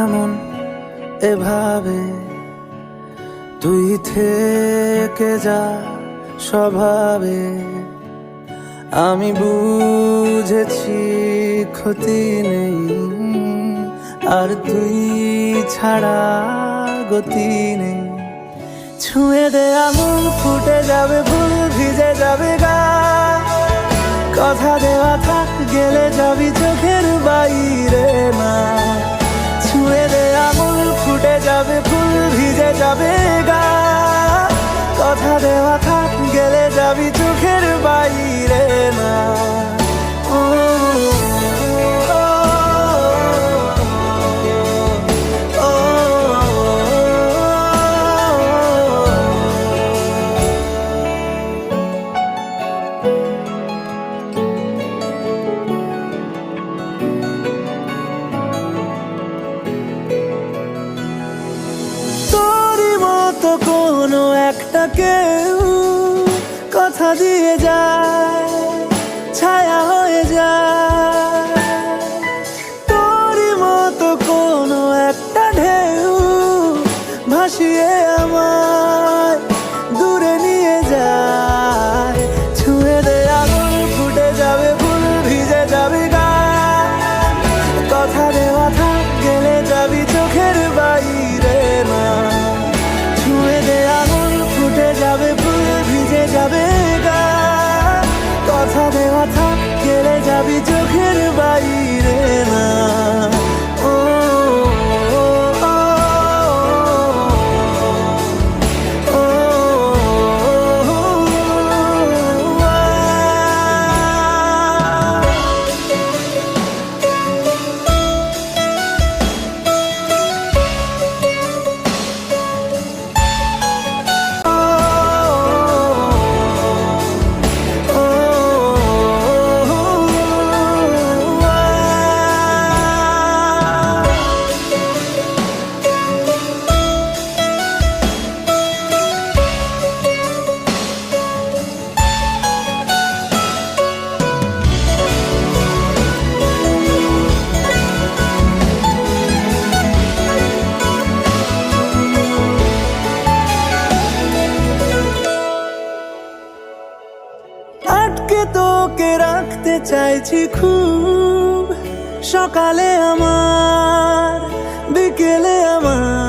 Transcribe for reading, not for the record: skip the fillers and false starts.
এমন এভাবে তুই থেকে যা স্বভাবে। আমি বুঝেছি ক্ষতি নেই, আর তুই ছাড়া গতি নেই। ছুঁয়ে দে আঙুল, ফুটে যাবে ফুল, ভিজে যাবে গা। কথা দেওয়া থাক, গেলে যাবি চোখের বাইরে না। ছুঁয়ে দে আঙুল, ফুটে যাবে ফুল, ভিজে যাবে গা। কথা দেওয়া থাক, গেলে যাবি চোখের বাইরে না। তো কোনো একটা কেউ কথা দিয়ে যায়, ছায়া হয়ে যায়। তোরই মতো কোনো একটা ঢেউ ভাসিয়ে আমায় দূরে নিয়ে যায়। ছুঁয়ে দে আঙুল, ফুটে যাবে ফুল, ভিজে যাবে গা। কথা দেওয়া থাক, গেলে যাবি চোখের বাইরে না। ছুঁয়ে দে আঙুল, ফুটে যাবে ফুল, ভিজে যাবে গা। কথা দেওয়া থাক, গেলে যাবি চোখের বাইরে না। আটকে তোকে রাখতে চাইছি খুব, সকালে আমার, বিকেলে আমার।